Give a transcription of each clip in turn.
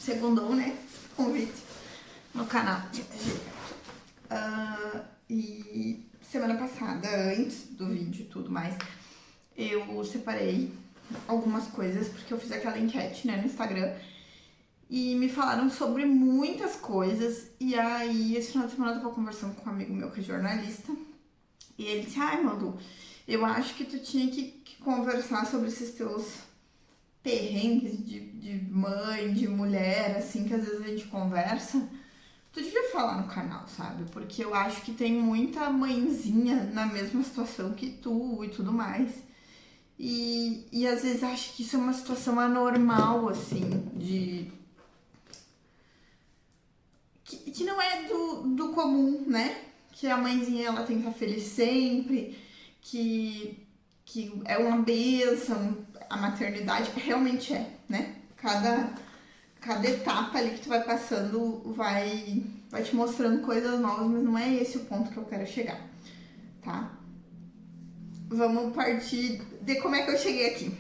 Segundou, né? Convite no canal. E semana passada, antes do vídeo e tudo mais, eu separei algumas coisas porque eu fiz aquela enquete, né, no Instagram. E me falaram sobre muitas coisas. E aí, esse final de semana eu tava conversando com um amigo meu que é jornalista. E ele disse, ai, Manu, eu acho que tu tinha que conversar sobre esses teus perrengues de mãe, de mulher, assim, que às vezes a gente conversa. Tu devia falar no canal, sabe? Porque eu acho que tem muita mãezinha na mesma situação que tu e tudo mais. E às vezes acho que isso é uma situação anormal, assim, que não é do comum, né? Que a mãezinha ela tem que estar feliz sempre, que é uma bênção, a maternidade realmente é, né? Cada etapa ali que tu vai passando vai te mostrando coisas novas, mas não é esse o ponto que eu quero chegar, tá? Vamos partir de como é que eu cheguei aqui.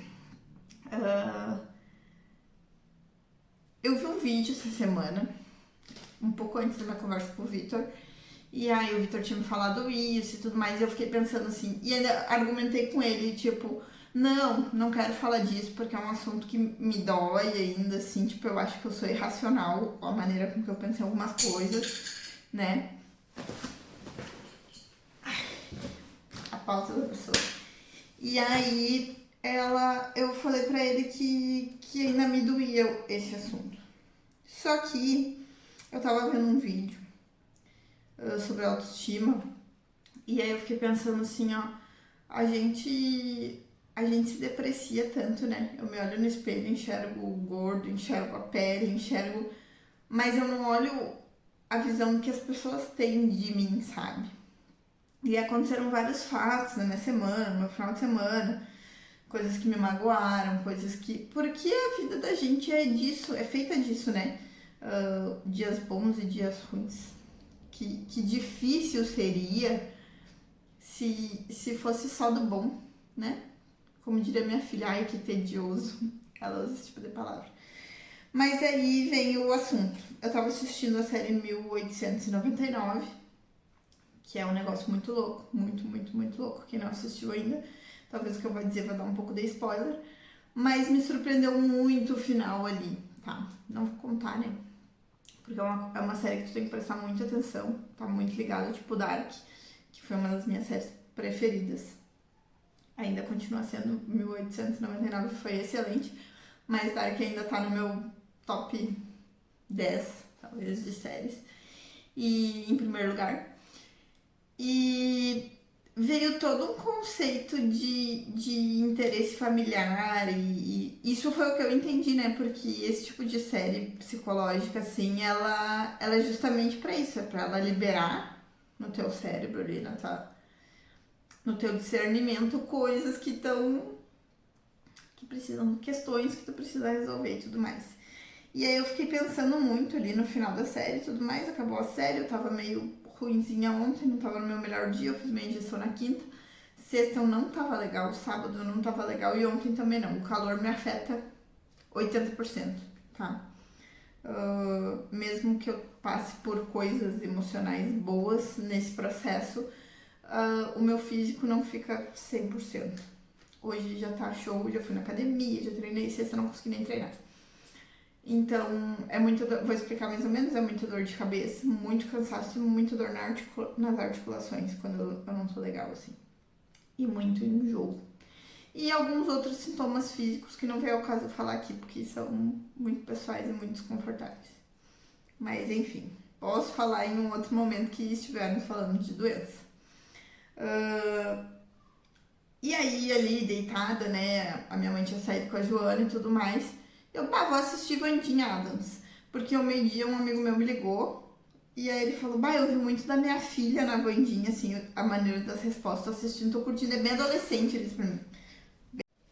Eu vi um vídeo essa semana, um pouco antes da minha conversa com o Vitor, e aí o Vitor tinha me falado isso e tudo mais, e eu fiquei pensando assim, e ainda argumentei com ele, tipo, não quero falar disso porque é um assunto que me dói ainda, assim, tipo, eu acho que eu sou irracional a maneira com que eu penso em algumas coisas, né? A pauta da pessoa. E aí eu falei pra ele que ainda me doía esse assunto. Só que eu tava vendo um vídeo sobre autoestima e aí eu fiquei pensando assim, ó, a gente se deprecia tanto, né? Eu me olho no espelho, enxergo o gordo, enxergo a pele, mas eu não olho a visão que as pessoas têm de mim, sabe? E aconteceram vários fatos na minha semana, no meu final de semana, coisas que me magoaram, coisas que. Porque a vida da gente é disso, é feita disso, né? Dias bons e dias ruins. Que difícil seria se fosse só do bom, né? Como diria minha filha, ai que tedioso. Ela usa esse tipo de palavra. Mas aí vem o assunto. Eu tava assistindo a série 1899, que é um negócio muito louco, muito louco. Quem não assistiu ainda, talvez o que eu vou dizer vai dar um pouco de spoiler. Mas me surpreendeu muito o final ali, tá? Não vou contar, né? Porque é uma série que tu tem que prestar muita atenção, tá muito ligado, tipo Dark, que foi uma das minhas séries preferidas. Ainda continua sendo 1899, foi excelente, mas Dark ainda tá no meu top 10, talvez, de séries. E em primeiro lugar. E veio todo um conceito de interesse familiar e isso foi o que eu entendi, né? Porque esse tipo de série psicológica, assim, ela é justamente pra isso, é pra ela liberar no teu cérebro ali, no teu discernimento, coisas que precisam, questões que tu precisa resolver e tudo mais. E aí eu fiquei pensando muito ali no final da série e tudo mais, acabou a série, eu tava meio ruinzinha ontem, não tava no meu melhor dia, eu fiz minha injeção na quinta. Sexta eu não tava legal, sábado eu não tava legal e ontem também não. O calor me afeta 80%, tá? Mesmo que eu passe por coisas emocionais boas nesse processo, o meu físico não fica 100%. Hoje já tá show, já fui na academia, já treinei, sexta não consegui nem treinar. Então, vou explicar mais ou menos, é muita dor de cabeça, muito cansaço e muito dor nas articulações, quando eu não tô legal, assim. E muito enjoo. E alguns outros sintomas físicos que não veio ao caso falar aqui, porque são muito pessoais e muito desconfortáveis. Mas, enfim, posso falar em um outro momento que estivermos falando de doença. E aí, ali, deitada, né, a minha mãe tinha saído com a Joana e tudo mais, eu, vou assistir Vandinha Adams. Porque ao meio-dia um amigo meu me ligou e aí ele falou, eu vi muito da minha filha na Vandinha, assim, a maneira das respostas, assistindo, tô curtindo, é bem adolescente eles pra mim.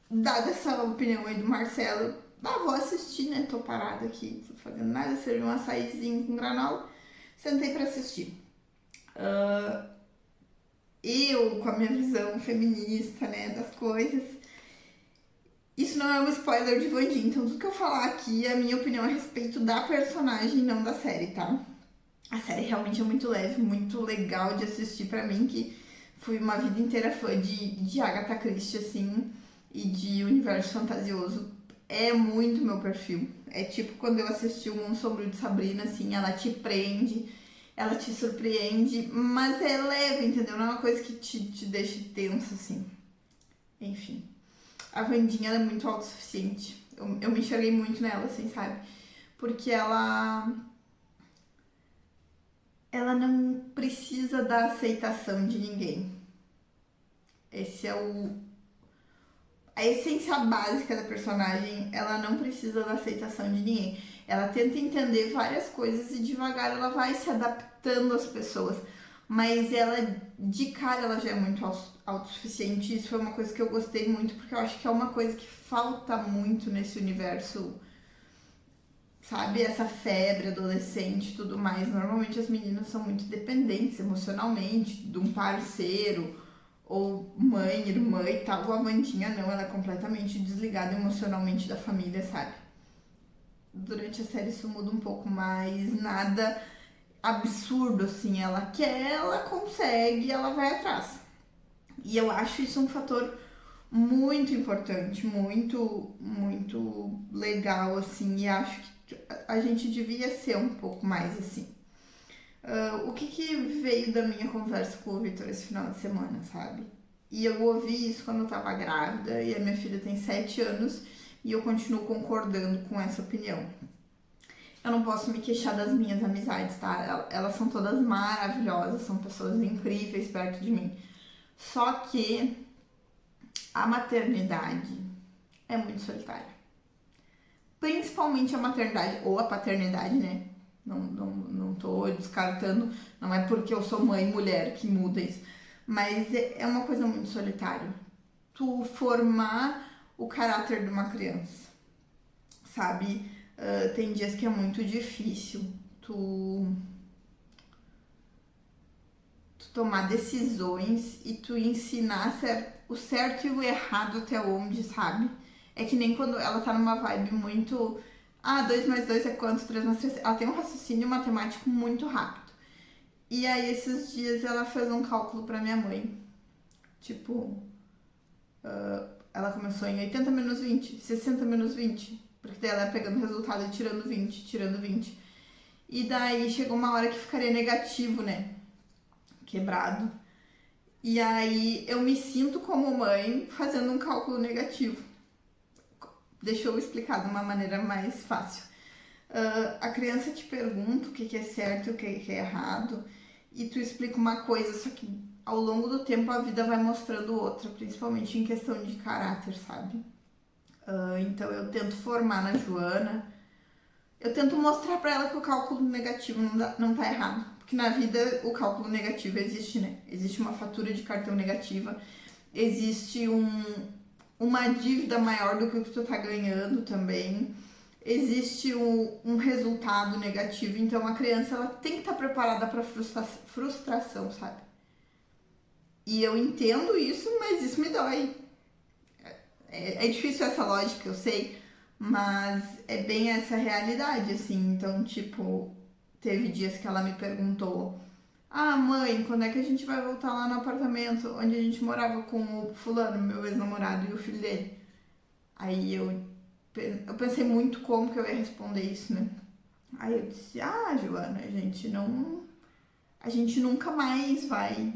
Dada essa opinião aí do Marcelo, vou assistir, né, tô parada aqui, não tô fazendo nada, servi um açaizinho com granola, sentei pra assistir. Eu, com a minha visão feminista, né, das coisas, Isso não é um spoiler de Wandinha, então tudo que eu falar aqui é a minha opinião a respeito da personagem, não da série, tá? A série realmente é muito leve, muito legal de assistir pra mim, que fui uma vida inteira fã de Agatha Christie, assim, e de universo fantasioso. É muito meu perfil. É tipo quando eu assisti o Mundo Sombrio de Sabrina, assim, ela te prende, ela te surpreende, mas é leve, entendeu? Não é uma coisa que te deixa tenso, assim. Enfim. A Wandinha, ela é muito autossuficiente. Eu me enxerguei muito nela, assim, sabe? Porque ela não precisa da aceitação de ninguém. Esse é a essência básica da personagem. Ela não precisa da aceitação de ninguém. Ela tenta entender várias coisas e devagar ela vai se adaptando às pessoas. Mas ela, de cara, ela já é muito autossuficiente. Isso foi uma coisa que eu gostei muito, porque eu acho que é uma coisa que falta muito nesse universo, sabe? Essa febre adolescente e tudo mais. Normalmente as meninas são muito dependentes emocionalmente de um parceiro, ou mãe, irmã e tal. A Wandinha não, ela é completamente desligada emocionalmente da família, sabe? Durante a série isso muda um pouco, mas nada absurdo assim. Ela quer, ela consegue, ela vai atrás. E eu acho isso um fator muito importante, muito legal, assim, e acho que a gente devia ser um pouco mais assim. O que veio da minha conversa com o Vitor esse final de semana, sabe? E eu ouvi isso quando eu tava grávida, e a minha filha tem 7 anos, e eu continuo concordando com essa opinião. Eu não posso me queixar das minhas amizades, tá? Elas são todas maravilhosas, são pessoas incríveis perto de mim. Só que a maternidade é muito solitária. Principalmente a maternidade ou a paternidade, né? Não tô descartando, não é porque eu sou mãe e mulher que muda isso. Mas é uma coisa muito solitária. Tu formar o caráter de uma criança, sabe? Tem dias que é muito difícil tu tomar decisões e tu ensinar o certo e o errado até onde, sabe? É que nem quando ela tá numa vibe muito. Ah, 2 mais 2 é quanto? 3 mais 3. Ela tem um raciocínio matemático muito rápido. E aí, esses dias, ela fez um cálculo pra minha mãe. Tipo, ela começou em 80 menos 20, 60 menos 20. Porque daí ela ia pegando o resultado e tirando 20, tirando 20. E daí chegou uma hora que ficaria negativo, né? Quebrado. E aí eu me sinto como mãe fazendo um cálculo negativo. Deixa eu explicar de uma maneira mais fácil. A criança te pergunta o que é certo e o que é errado, e tu explica uma coisa, só que ao longo do tempo a vida vai mostrando outra, principalmente em questão de caráter, sabe? Então eu tento formar na Joana, eu tento mostrar pra ela que o cálculo negativo não tá errado. Porque na vida o cálculo negativo existe, né? Existe uma fatura de cartão negativa, existe uma dívida maior do que o que tu tá ganhando também, existe um resultado negativo. Então a criança ela tem que estar preparada para frustração, sabe? E eu entendo isso, mas isso me dói. É difícil essa lógica, eu sei, mas é bem essa realidade, assim. Então, tipo, teve dias que ela me perguntou: Ah, mãe, quando é que a gente vai voltar lá no apartamento onde a gente morava com o fulano, meu ex-namorado, e o filho dele? Aí eu pensei muito como que eu ia responder isso, né? Aí eu disse: Ah, Joana, a gente nunca mais vai.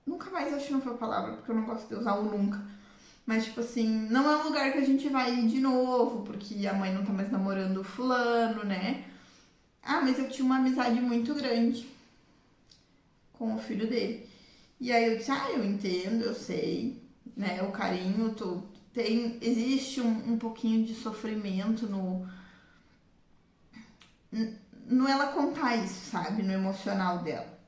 Nunca mais acho que não foi a palavra, porque eu não gosto de usar o nunca. Mas, tipo assim, não é um lugar que a gente vai ir de novo, porque a mãe não tá mais namorando o fulano, né? Ah, mas eu tinha uma amizade muito grande com o filho dele. E aí eu disse, eu entendo, eu sei, né? O carinho, existe um pouquinho de sofrimento no ela contar isso, sabe? No emocional dela.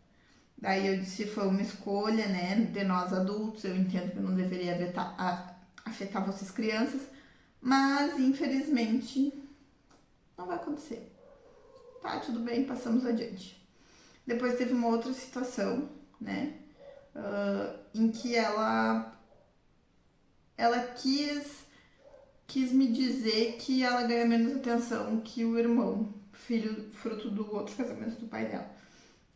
Daí eu disse, foi uma escolha, né, de nós adultos, eu entendo que não deveria afetar vocês crianças, mas infelizmente não vai acontecer. Tá, tudo bem, passamos adiante. Depois teve uma outra situação, né, em que ela quis quis me dizer que ela ganha menos atenção que o irmão, filho fruto do outro casamento do pai dela.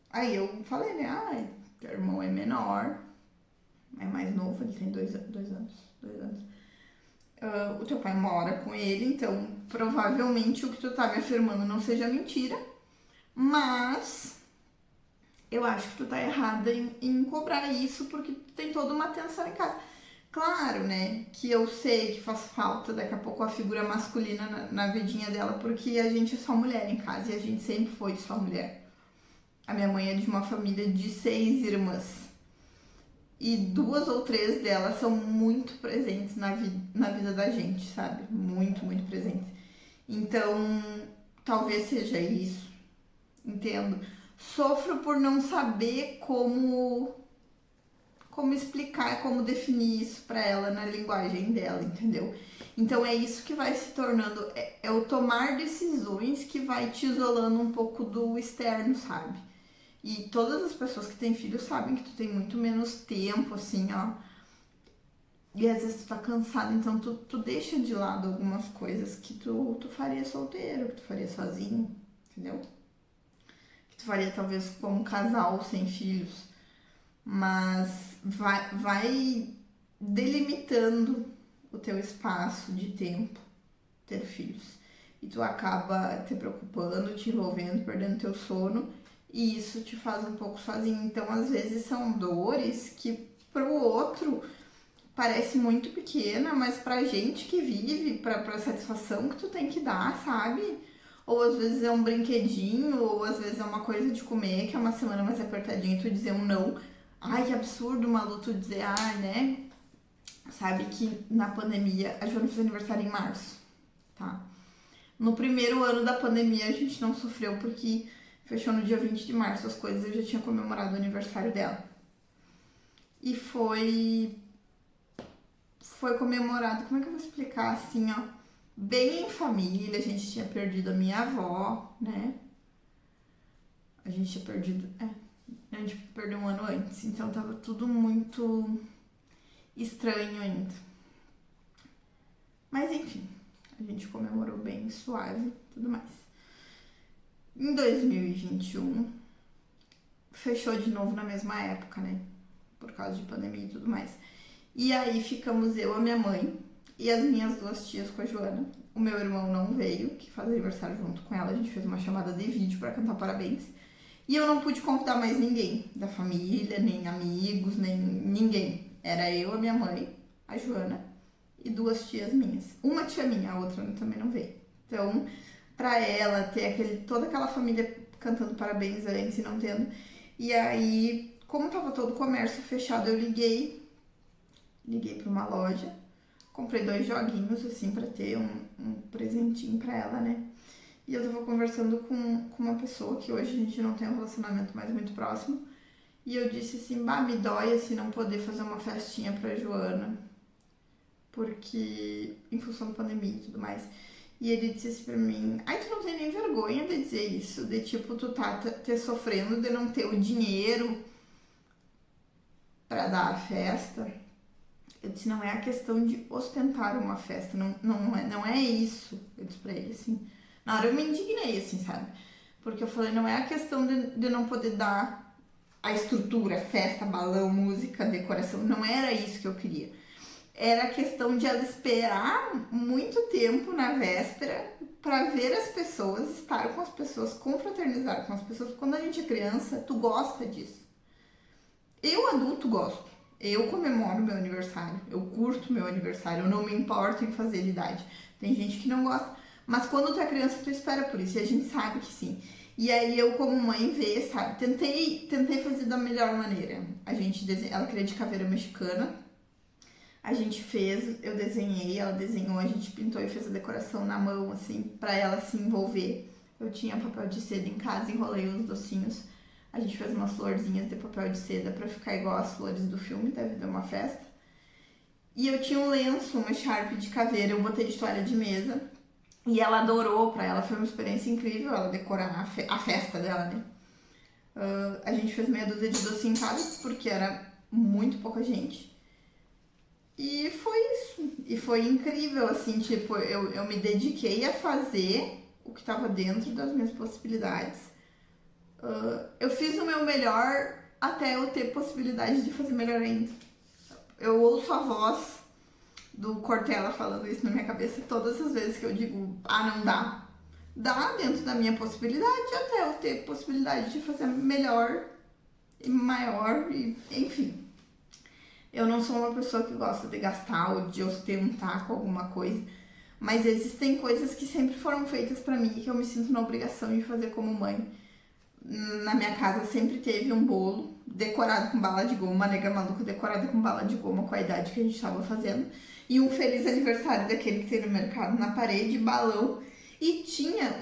Aí eu falei, né, teu irmão é menor, é mais novo, ele tem 2 anos. O teu pai mora com ele, então provavelmente o que tu tá me afirmando não seja mentira, mas eu acho que tu tá errada em cobrar isso porque tu tem toda uma atenção em casa. Claro, né, que eu sei que faz falta daqui a pouco a figura masculina na vidinha dela, porque a gente é só mulher em casa e a gente sempre foi só mulher. A minha mãe é de uma família de 6 irmãs e 2 ou 3 delas são muito presentes na vida da gente, sabe? Muito, muito presentes. Então, talvez seja isso, entendo. Sofro por não saber como explicar, como definir isso pra ela na linguagem dela, entendeu? Então é isso que vai se tornando, é o tomar decisões que vai te isolando um pouco do externo, sabe? E todas as pessoas que têm filhos sabem que tu tem muito menos tempo, assim, ó. E às vezes tu tá cansado, então tu deixa de lado algumas coisas que tu faria solteiro, que tu faria sozinho, entendeu? Que tu faria talvez como casal sem filhos. Mas vai delimitando o teu espaço de tempo ter filhos. E tu acaba te preocupando, te envolvendo, perdendo teu sono, e isso te faz um pouco sozinho. Então, às vezes, são dores que pro outro parece muito pequena, mas pra gente que vive, pra satisfação que tu tem que dar, sabe? Ou às vezes é um brinquedinho, ou às vezes é uma coisa de comer, que é uma semana mais apertadinha e tu dizer um não. Ai, que absurdo, Malu, tu dizer, né? Sabe que na pandemia, a Joana fez aniversário em março, tá? No primeiro ano da pandemia a gente não sofreu porque fechou no dia 20 de março as coisas, eu já tinha comemorado o aniversário dela. E foi comemorado, como é que eu vou explicar assim, ó? Bem em família, a gente tinha perdido a minha avó, né? A gente tinha perdido, a gente perdeu um ano antes, então tava tudo muito estranho ainda. Mas enfim, a gente comemorou bem suave e tudo mais. Em 2021, fechou de novo na mesma época, né? Por causa de pandemia e tudo mais. E aí ficamos eu, a minha mãe e as minhas 2 tias com a Joana. O meu irmão não veio, que faz aniversário junto com ela. A gente fez uma chamada de vídeo pra cantar parabéns. E eu não pude convidar mais ninguém da família, nem amigos, nem ninguém. Era eu, a minha mãe, a Joana e 2 tias minhas. Uma tia minha, a outra também não veio. Então, pra ela ter toda aquela família cantando parabéns antes e não tendo. E aí, como tava todo o comércio fechado, eu liguei pra uma loja, comprei 2 joguinhos assim pra ter um presentinho pra ela, né? E eu tava conversando com uma pessoa que hoje a gente não tem um relacionamento mais muito próximo. E eu disse assim, me dói assim não poder fazer uma festinha pra Joana. Porque, em função da pandemia e tudo mais. E ele disse assim pra mim, tu não tem nem vergonha de dizer isso, de tipo, tu tá te sofrendo de não ter o dinheiro pra dar a festa. Eu disse, não é a questão de ostentar uma festa, não é isso. Eu disse pra ele assim. Na hora eu me indignei, assim, sabe? Porque eu falei, não é a questão de não poder dar a estrutura, festa, balão, música, decoração. Não era isso que eu queria. Era a questão de ela esperar muito tempo na véspera pra ver as pessoas, estar com as pessoas, confraternizar com as pessoas. Quando a gente é criança, tu gosta disso. Eu, adulto, gosto. Eu comemoro meu aniversário. Eu curto meu aniversário. Eu não me importo em fazer idade. Tem gente que não gosta. Mas quando tu é criança, tu espera por isso. E a gente sabe que sim. E aí eu, como mãe, sabe? Tentei fazer da melhor maneira. Ela queria de caveira mexicana. A gente fez, eu desenhei, ela desenhou, a gente pintou e fez a decoração na mão, assim, pra ela se envolver. Eu tinha papel de seda em casa, enrolei os docinhos. A gente fez umas florzinhas de papel de seda pra ficar igual as flores do filme, da Vida é uma Festa. E eu tinha um lenço, uma Sharp de caveira, eu botei de toalha de mesa. E ela adorou, pra ela foi uma experiência incrível, ela decorar a festa dela, né? A gente fez meia dúzia de doce em casa, porque era muito pouca gente. E foi isso. E foi incrível, assim, tipo, eu me dediquei a fazer o que estava dentro das minhas possibilidades. Eu fiz o meu melhor até eu ter possibilidade de fazer melhor ainda. Eu ouço a voz do Cortella falando isso na minha cabeça todas as vezes que eu digo, não dá. Dá dentro da minha possibilidade até eu ter possibilidade de fazer melhor e maior, e enfim. Eu não sou uma pessoa que gosta de gastar ou de ostentar com alguma coisa, mas existem coisas que sempre foram feitas pra mim e que eu me sinto na obrigação de fazer como mãe. Na minha casa sempre teve um bolo decorado com bala de goma, uma nega maluca decorada com bala de goma com a idade que a gente estava fazendo, e um feliz aniversário daquele que tem no mercado na parede, balão, e tinha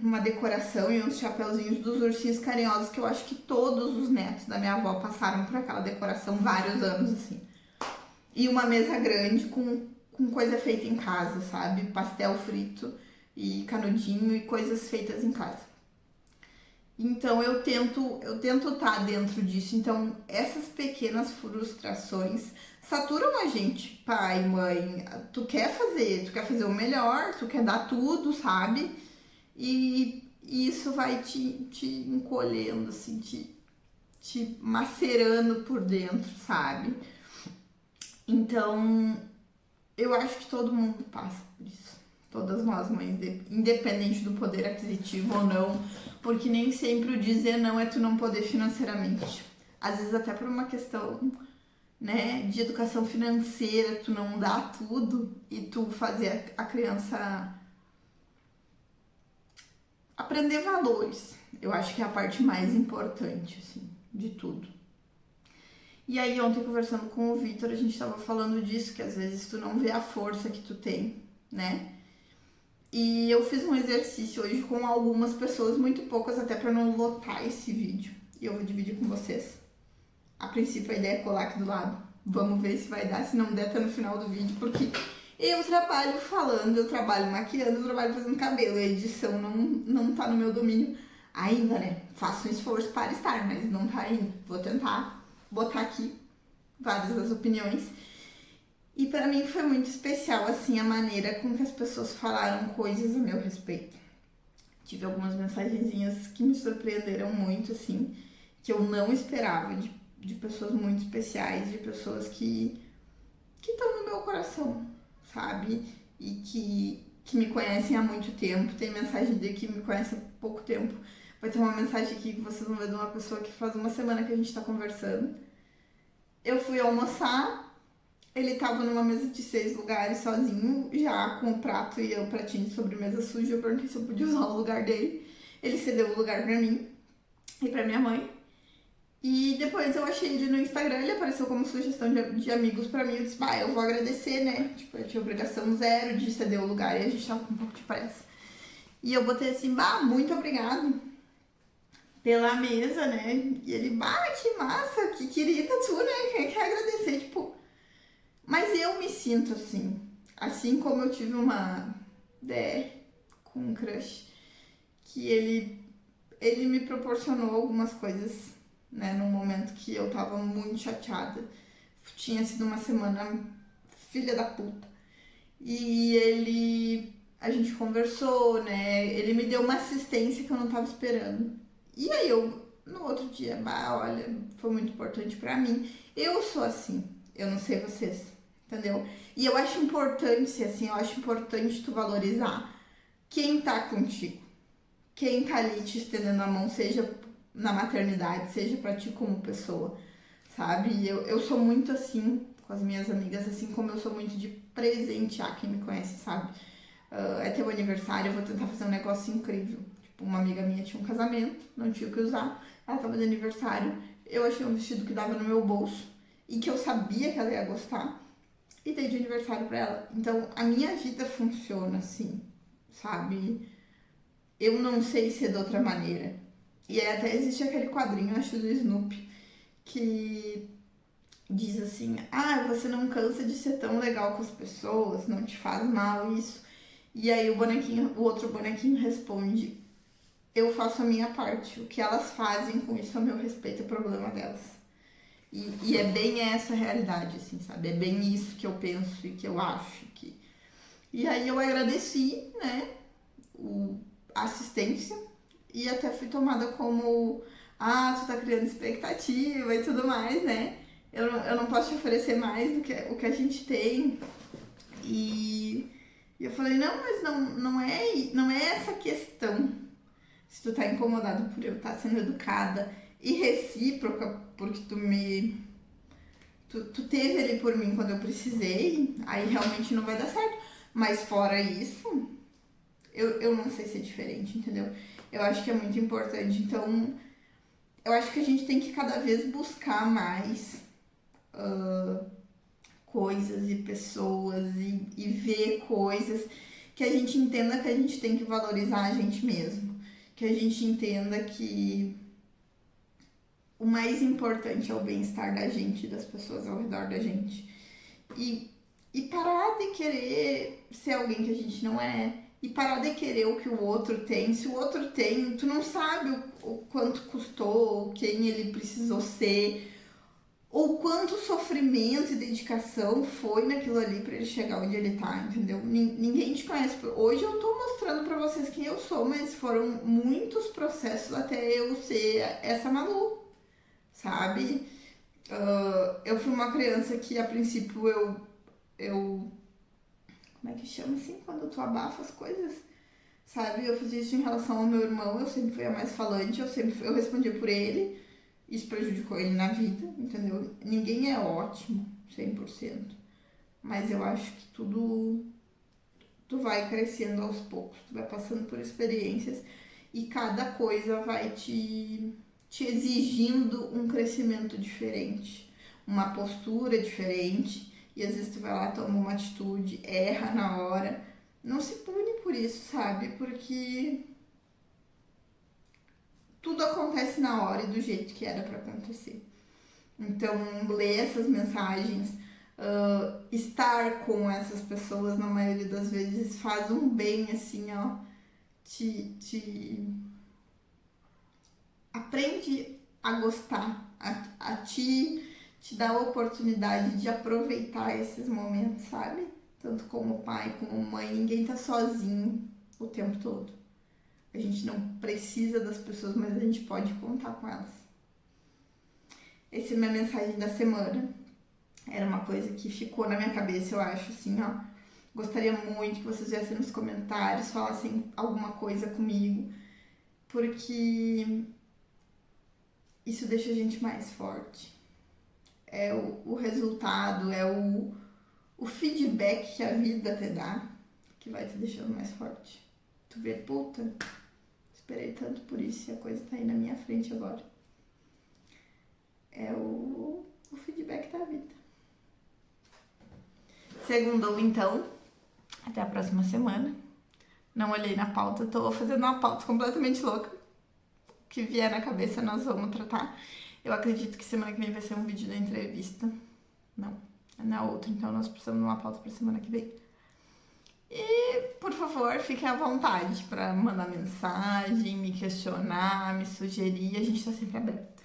uma decoração e uns chapeuzinhos dos ursinhos carinhosos que eu acho que todos os netos da minha avó passaram por aquela decoração vários anos, assim. E uma mesa grande com coisa feita em casa, sabe? Pastel frito e canudinho e coisas feitas em casa. Então eu tento estar dentro disso. Então essas pequenas frustrações saturam a gente, pai, mãe. Tu quer fazer o melhor, tu quer dar tudo, sabe? E isso vai te encolhendo, assim, te macerando por dentro, sabe? Então eu acho que todo mundo passa por isso. Todas nós mães, independente do poder aquisitivo ou não, porque nem sempre o dizer não é tu não poder financeiramente. Às vezes até por uma questão, né, de educação financeira, tu não dá tudo e tu fazer a criança aprender valores. Eu acho que é a parte mais importante, assim, de tudo. E aí ontem conversando com o Vitor, a gente tava falando disso, que às vezes tu não vê a força que tu tem, né? E eu fiz um exercício hoje com algumas pessoas, muito poucas, até para não lotar esse vídeo. E eu vou dividir com vocês. A princípio a ideia é colar aqui do lado. Vamos ver se vai dar, se não der, tá no final do vídeo, porque eu trabalho falando, eu trabalho maquiando, eu trabalho fazendo cabelo. A edição não tá no meu domínio ainda, né? Faço um esforço para estar, mas não tá ainda. Vou tentar botar aqui várias das opiniões. E pra mim foi muito especial, assim, a maneira com que as pessoas falaram coisas a meu respeito. Tive algumas mensagenzinhas que me surpreenderam muito, assim, que eu não esperava, de pessoas muito especiais, de pessoas que estão no meu coração, sabe? E que me conhecem há muito tempo. Tem mensagem de que me conhece há pouco tempo. Vai ter uma mensagem aqui que vocês vão ver de uma pessoa que faz uma semana que a gente tá conversando. Eu fui almoçar. Ele tava numa mesa de 6 lugares sozinho, já com o prato e o pratinho de sobremesa sujo. Eu perguntei se eu podia usar o lugar dele. Ele cedeu o lugar pra mim e pra minha mãe. E depois eu achei ele no Instagram, ele apareceu como sugestão de amigos pra mim. Eu disse, eu vou agradecer, né? Tipo, eu tinha obrigação zero de ceder o lugar e a gente tava com um pouco de pressa. E eu botei assim, muito obrigado pela mesa, né? E ele, que massa, que querida tu, né? Quer agradecer, tipo... Mas eu me sinto assim como eu tive uma DR com um crush, que ele me proporcionou algumas coisas, né, num momento que eu tava muito chateada. Tinha sido uma semana filha da puta. E a gente conversou, né, ele me deu uma assistência que eu não tava esperando. E aí no outro dia, olha, foi muito importante pra mim. Eu sou assim, eu não sei vocês. Entendeu? E eu acho importante ser assim, eu acho importante tu valorizar quem tá contigo. Quem tá ali te estendendo a mão, seja na maternidade, seja pra ti como pessoa, sabe? Eu sou muito assim com as minhas amigas, assim como eu sou muito de presentear quem me conhece, sabe? É teu aniversário, eu vou tentar fazer um negócio incrível. Tipo, uma amiga minha tinha um casamento, não tinha o que usar, ela tava de aniversário, eu achei um vestido que dava no meu bolso e que eu sabia que ela ia gostar. E dei de aniversário pra ela. Então, a minha vida funciona assim, sabe? Eu não sei ser de outra maneira. E aí até existe aquele quadrinho, acho, do Snoopy, que diz assim, você não cansa de ser tão legal com as pessoas, não te faz mal isso. E aí o outro bonequinho responde, eu faço a minha parte, o que elas fazem com isso a meu respeito é problema delas. E é bem essa a realidade, assim, sabe? É bem isso que eu penso e que eu acho que... E aí eu agradeci, né, a assistência e até fui tomada como, tu tá criando expectativa e tudo mais, né? Eu não posso te oferecer mais do que o que a gente tem. E eu falei, não, mas não é essa questão. Se tu tá incomodado por eu estar sendo educada e recíproca, porque tu teve ali por mim quando eu precisei, aí realmente não vai dar certo. Mas fora isso, eu não sei ser diferente, entendeu? Eu acho que é muito importante. Então, eu acho que a gente tem que cada vez buscar mais coisas e pessoas e ver coisas que a gente entenda que a gente tem que valorizar a gente mesmo. Que a gente entenda que o mais importante é o bem-estar da gente e das pessoas ao redor da gente. E parar de querer ser alguém que a gente não é. E parar de querer o que o outro tem. Se o outro tem, tu não sabe o quanto custou, quem ele precisou ser, ou quanto sofrimento e dedicação foi naquilo ali pra ele chegar onde ele tá, entendeu? Ninguém te conhece. Hoje eu tô mostrando pra vocês quem eu sou, mas foram muitos processos até eu ser essa Malu, sabe? Eu fui uma criança que a princípio eu como é que chama assim? Quando tu abafa as coisas, sabe? Eu fazia isso em relação ao meu irmão, eu sempre fui a mais falante, eu respondia por ele, isso prejudicou ele na vida, entendeu? Ninguém é ótimo, 100%, mas eu acho que tu vai crescendo aos poucos, tu vai passando por experiências e cada coisa vai te exigindo um crescimento diferente, uma postura diferente. E às vezes tu vai lá, toma uma atitude, erra na hora. Não se pune por isso, sabe? Porque tudo acontece na hora e do jeito que era pra acontecer. Então, ler essas mensagens, estar com essas pessoas, na maioria das vezes, faz um bem, assim, ó. Te aprende a gostar, a te dá a oportunidade de aproveitar esses momentos, sabe? Tanto como pai, como mãe, ninguém tá sozinho o tempo todo. A gente não precisa das pessoas, mas a gente pode contar com elas. Essa é a minha mensagem da semana. Era uma coisa que ficou na minha cabeça, eu acho, assim, ó. Gostaria muito que vocês viessem nos comentários, falassem alguma coisa comigo, porque isso deixa a gente mais forte. É o resultado, é o feedback que a vida te dá que vai te deixando mais forte. Tu vê, puta, esperei tanto por isso e a coisa tá aí na minha frente agora. É o feedback da vida. Segundou, então. Até a próxima semana. Não olhei na pauta, tô fazendo uma pauta completamente louca. O que vier na cabeça nós vamos tratar. Eu acredito que semana que vem vai ser um vídeo da entrevista. Não, é na outra, então nós precisamos de uma pauta pra semana que vem. E, por favor, fiquem à vontade para mandar mensagem, me questionar, me sugerir. A gente tá sempre aberto.